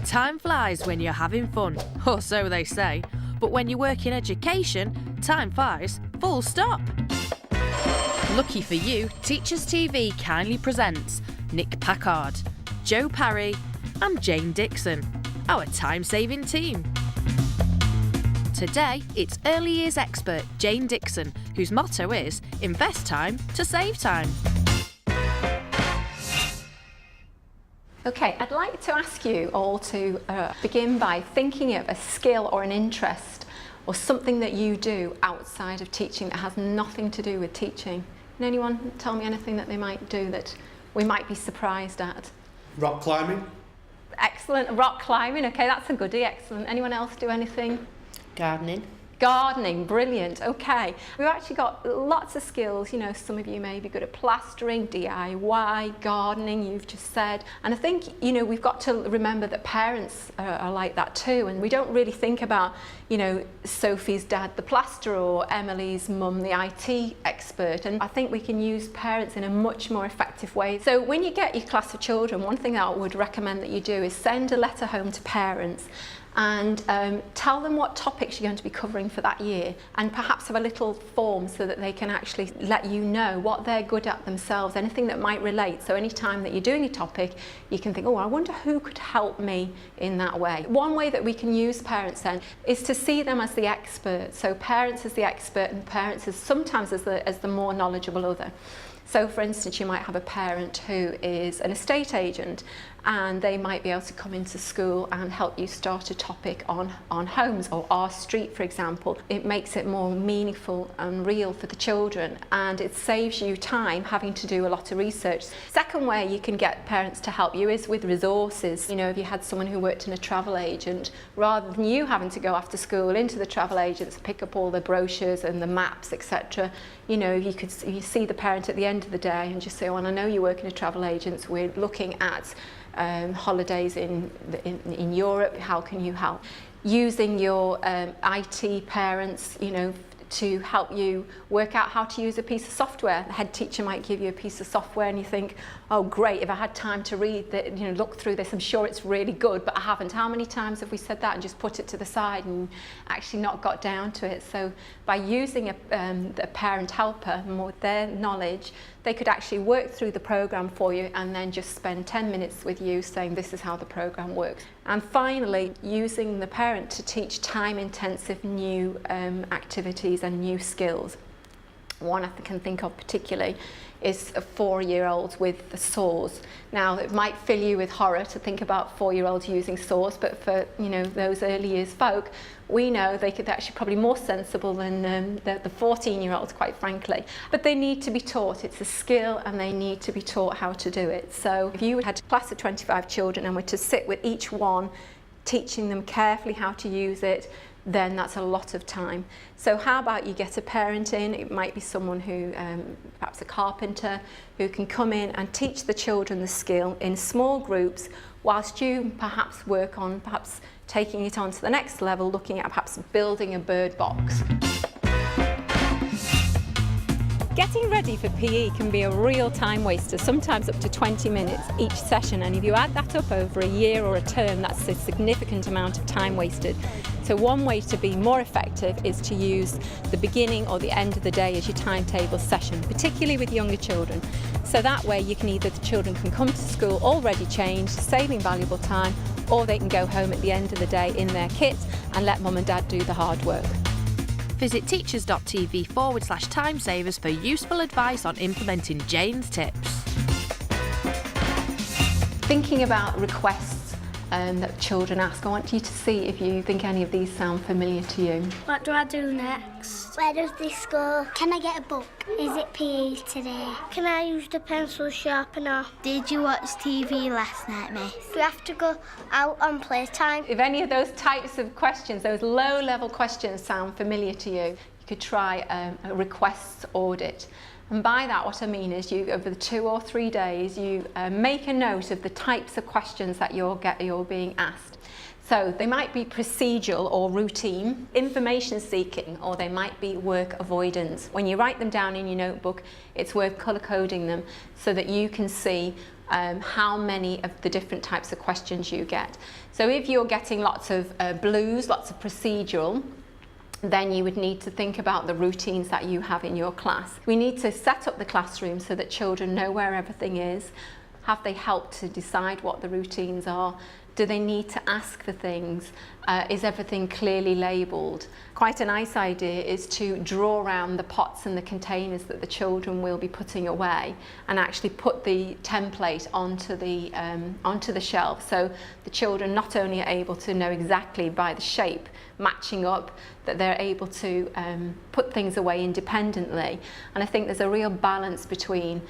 Time flies when you're having fun, or so they say. But when you work in education, time flies full stop. Lucky for you, Teachers TV kindly presents Nick Packard, Joe Parry and Jane Dixon, our time-saving team. Today, it's early years expert Jane Dixon, whose motto is invest time to save time. Okay, I'd like to ask you all to begin by thinking of a skill or an interest or something that you do outside of teaching that has nothing to do with teaching. Can anyone tell me anything that they might do that we might be surprised at? Rock climbing. Excellent. Rock climbing. Okay, that's a goodie. Excellent. Anyone else do anything? Gardening. Gardening, brilliant. Okay, we've actually got lots of skills. You know, some of you may be good at plastering, DIY, gardening, you've just said. And I think, you know, we've got to remember that parents are like that too. And we don't really think about, you know, Sophie's dad, the plasterer, or Emily's mum, the IT expert. And I think we can use parents in a much more effective way. So when you get your class of children, one thing that I would recommend that you do is send a letter home to parents and tell them what topics you're going to be covering for that year, and perhaps have a little form so that they can actually let you know what they're good at themselves, anything that might relate. So any time that you're doing a topic, you can think, oh, I wonder who could help me in that way. One way that we can use parents then is to see them as the expert. So parents as the expert and parents as sometimes as the more knowledgeable other. So for instance, you might have a parent who is an estate agent, and they might be able to come into school and help you start a topic on homes or our street, for example. It makes it more meaningful and real for the children, and it saves you time having to do a lot of research. Second way you can get parents to help you is with resources. You know, if you had someone who worked in a travel agent, rather than you having to go after school into the travel agents, pick up all the brochures and the maps, etc. You know, you see the parent at the end of the day and just say, well, I know you work in a travel agent, we're looking at holidays in Europe, how can you help? Using your IT parents, you know, to help you work out how to use a piece of software. The head teacher might give you a piece of software and you think, oh great, if I had time to read that, you know, look through this, I'm sure it's really good, but I haven't. How many times have we said that and just put it to the side and actually not got down to it? So by using a parent helper and with their knowledge, they could actually work through the program for you and then just spend 10 minutes with you saying this is how the program works. And finally, using the parent to teach time-intensive new activities and new skills. One I can think of particularly is a 4-year-old with the saws. Now, it might fill you with horror to think about 4-year-olds using saws, but for, you know, those early years folk, we know they could actually probably more sensible than the 14-year-olds, quite frankly. But they need to be taught. It's a skill and they need to be taught how to do it. So if you had a class of 25 children and were to sit with each one, teaching them carefully how to use it, then that's a lot of time. So how about you get a parent in? It might be someone who, perhaps a carpenter, who can come in and teach the children the skill in small groups, whilst you perhaps work on taking it on to the next level, looking at perhaps building a bird box. Getting ready for PE can be a real time waster, sometimes up to 20 minutes each session, and if you add that up over a year or a term, that's a significant amount of time wasted. So one way to be more effective is to use the beginning or the end of the day as your timetable session, particularly with younger children. So that way the children can come to school already changed, saving valuable time, or they can go home at the end of the day in their kit and let mum and dad do the hard work. Visit teachers.tv/timesavers for useful advice on implementing Jane's tips. Thinking about requests that children ask, I want you to see if you think any of these sound familiar to you. What do I do next? Where does this go? Can I get a book? Is it PE today? Can I use the pencil sharpener? Did you watch TV last night, miss? Do we have to go out on playtime? If any of those types of questions, those low-level questions sound familiar to you, you could try a requests audit. And by that, what I mean is you, over the 2 or 3 days, you make a note of the types of questions that you're being asked. So they might be procedural or routine, information seeking, or they might be work avoidance. When you write them down in your notebook, it's worth colour coding them so that you can see how many of the different types of questions you get. So if you're getting lots of blues, lots of procedural, then you would need to think about the routines that you have in your class. We need to set up the classroom so that children know where everything is. Have they helped to decide what the routines are? Do they need to ask for things? Is everything clearly labelled? Quite a nice idea is to draw around the pots and the containers that the children will be putting away and actually put the template onto the shelf, so the children not only are able to know exactly by the shape matching up, that they're able to put things away independently. And I think there's a real balance between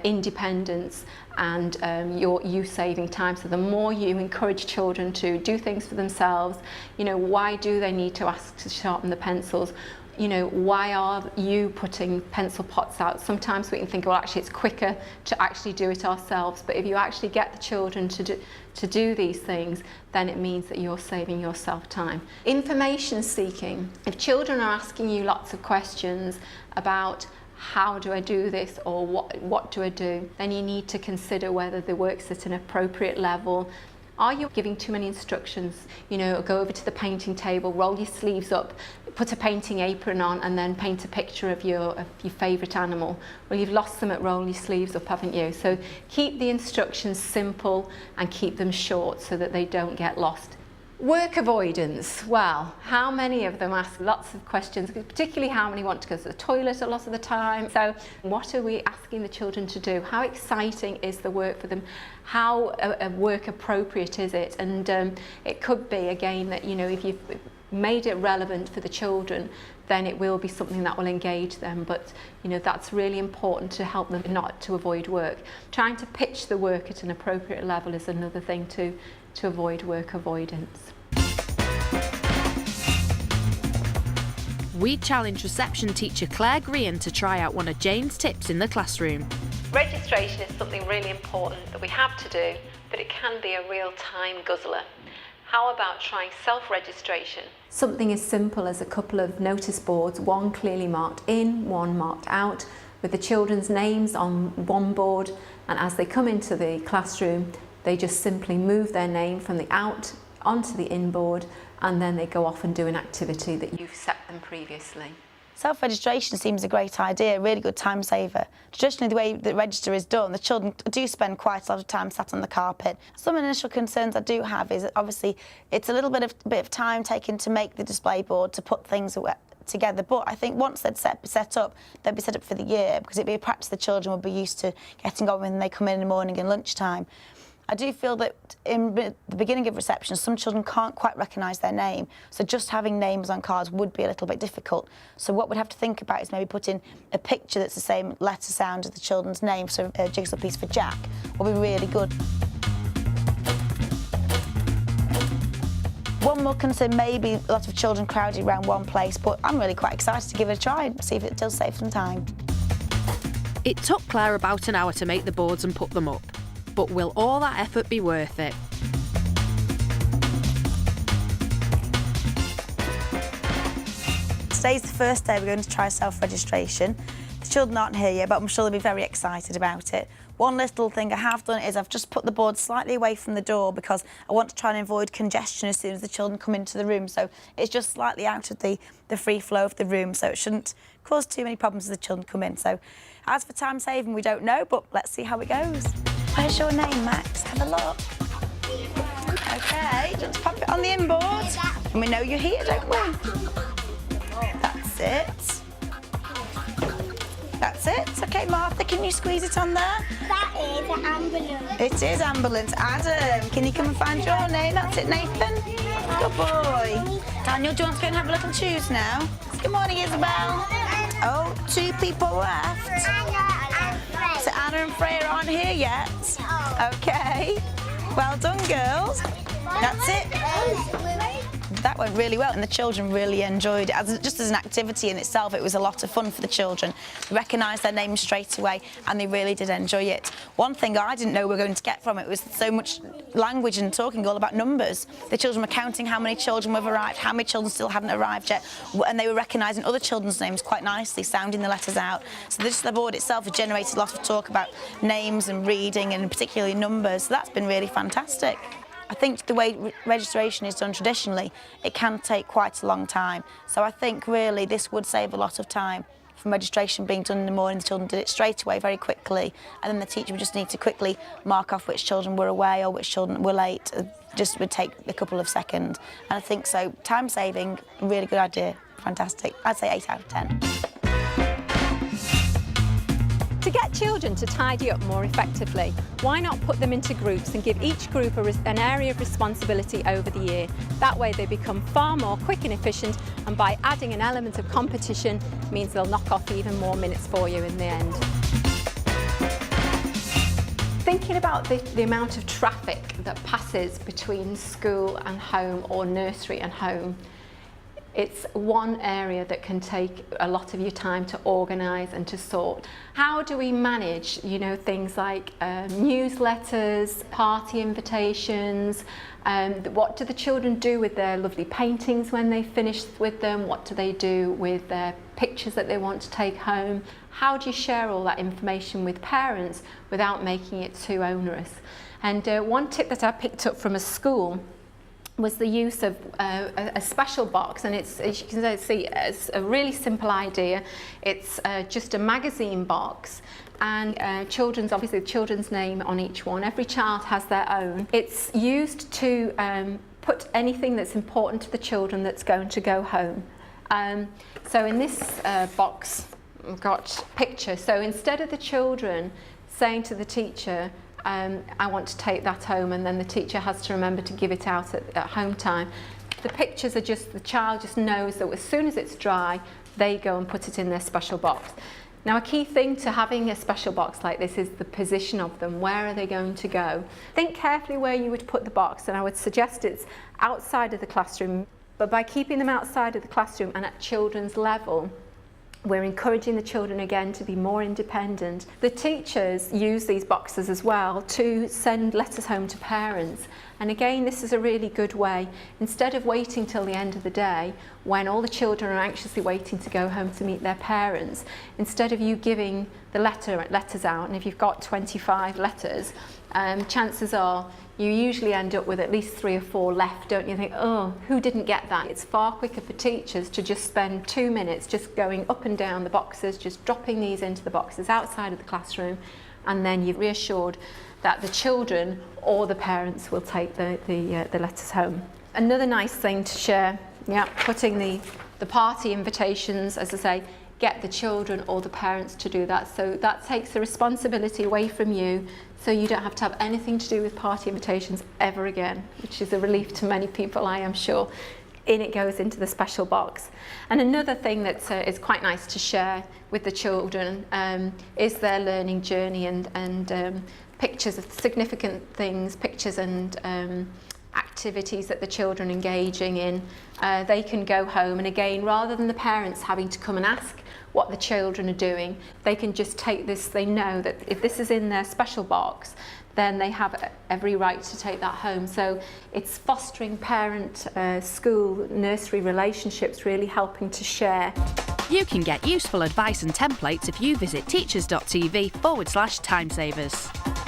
independence and you saving time. So the more you encourage children to do things for themselves, you know, why do they need to ask to sharpen the pencils? You know, why are you putting pencil pots out? Sometimes we can think, well, actually it's quicker to actually do it ourselves, but if you actually get the children to do these things, then it means that you're saving yourself time. Information seeking. If children are asking you lots of questions about how do I do this, or what do I do, then you need to consider whether the work's at an appropriate level. Are you giving too many instructions? You know, go over to the painting table, roll your sleeves up, put a painting apron on, and then paint a picture of your favourite animal. Well, you've lost them at roll your sleeves up, haven't you? So keep the instructions simple and keep them short so that they don't get lost. Work avoidance. Well, how many of them ask lots of questions, particularly how many want to go to the toilet a lot of the time? So what are we asking the children to do? How exciting is the work for them? How work appropriate is it? And it could be, again, that, you know, if you've made it relevant for the children, then it will be something that will engage them. But, you know, that's really important to help them not to avoid work. Trying to pitch the work at an appropriate level is another thing to avoid work avoidance. We challenge reception teacher Claire Green to try out one of Jane's tips in the classroom. Registration is something really important that we have to do, but it can be a real time guzzler. How about trying self-registration? Something as simple as a couple of notice boards, one clearly marked in, one marked out, with the children's names on one board, and as they come into the classroom, they just simply move their name from the out onto the in board, and then they go off and do an activity that you've set them previously. Self-registration seems a great idea, a really good time saver. Traditionally, the way the register is done, the children do spend quite a lot of time sat on the carpet. Some initial concerns I do have is that obviously it's a little bit of time taken to make the display board, to put things together, but I think once they'd set up, they'd be set up for the year, because it'd be a practice the children would be used to getting on when they come in the morning and lunchtime. I do feel that in the beginning of reception, some children can't quite recognise their name, so just having names on cards would be a little bit difficult. So what we'd have to think about is maybe putting a picture that's the same letter sound as the children's name, so a jigsaw piece for Jack would be really good. One more concern, maybe a lot of children crowded around one place, but I'm really quite excited to give it a try and see if it does save some time. It took Claire about an hour to make the boards and put them up. But will all that effort be worth it? Today's the first day we're going to try self-registration. The children aren't here yet, but I'm sure they'll be very excited about it. One little thing I have done is I've just put the board slightly away from the door because I want to try and avoid congestion as soon as the children come into the room. So it's just slightly out of the free flow of the room, so it shouldn't cause too many problems as the children come in. So as for time saving, we don't know, but let's see how it goes. Where's your name, Max? Have a look. OK, just pop it on the inboard. And we know you're here, don't we? That's it. That's it. OK, Martha, can you squeeze it on there? That is an ambulance. It is ambulance. Adam, can you come and find your name? That's it, Nathan. Good boy. Daniel, do you want to go and have a look and choose now? Good morning, Isabel. Oh, 2 people left. So Anna and Freya aren't here yet. OK. Well done, girls. That's it. that went really well, and the children really enjoyed it. Just as an activity in itself, it was a lot of fun for the children. They recognised their names straight away, and they really did enjoy it. One thing I didn't know we were going to get from it was so much language and talking all about numbers. The children were counting how many children have arrived, how many children still hadn't arrived yet, and they were recognising other children's names quite nicely, sounding the letters out. So the board itself has generated a lot of talk about names and reading, and particularly numbers. So that's been really fantastic. I think the way registration is done traditionally, it can take quite a long time. So I think really this would save a lot of time from registration being done in the morning. The children did it straight away very quickly, and then the teacher would just need to quickly mark off which children were away or which children were late. Just would take a couple of seconds. And I think so, time saving, really good idea, fantastic. I'd say 8 out of 10. To get children to tidy up more effectively, why not put them into groups and give each group an area of responsibility over the year? That way they become far more quick and efficient, and by adding an element of competition means they'll knock off even more minutes for you in the end. Thinking about the amount of traffic that passes between school and home or nursery and home, it's one area that can take a lot of your time to organise and to sort. How do we manage, things like newsletters, party invitations? What do the children do with their lovely paintings when they finish with them? What do they do with their pictures that they want to take home? How do you share all that information with parents without making it too onerous? And one tip that I picked up from a school was the use of a special box, and it's, as you can see, it's a really simple idea. It's just a magazine box, and obviously the children's name on each one. Every child has their own. It's used to put anything that's important to the children that's going to go home. So in this box, I've got pictures. So instead of the children saying to the teacher, I want to take that home, and then the teacher has to remember to give it out at home time. The pictures are just, the child just knows that as soon as it's dry, they go and put it in their special box. Now, a key thing to having a special box like this is the position of them. Where are they going to go? Think carefully where you would put the box, and I would suggest it's outside of the classroom. But by keeping them outside of the classroom and at children's level, we're encouraging the children again to be more independent. The teachers use these boxes as well to send letters home to parents. And again, this is a really good way. Instead of waiting till the end of the day, when all the children are anxiously waiting to go home to meet their parents, instead of you giving the letters out, and if you've got 25 letters, chances are you usually end up with at least 3 or 4 left, don't you? Think, oh, who didn't get that? It's far quicker for teachers to just spend 2 minutes just going up and down the boxes, just dropping these into the boxes outside of the classroom, and then you're reassured that the children or the parents will take the letters home. Another nice thing to share, putting the party invitations, as I say, get the children or the parents to do that. So that takes the responsibility away from you, so you don't have to have anything to do with party invitations ever again, which is a relief to many people, I am sure. In it goes into the special box. And another thing that is quite nice to share with the children is their learning journey, and pictures of significant things, pictures and activities that the children are engaging in. They can go home, and again, rather than the parents having to come and ask what the children are doing, they can just take this. They know that if this is in their special box, then they have every right to take that home. So it's fostering parent, school, nursery relationships, really helping to share. You can get useful advice and templates if you visit teachers.tv/timesavers.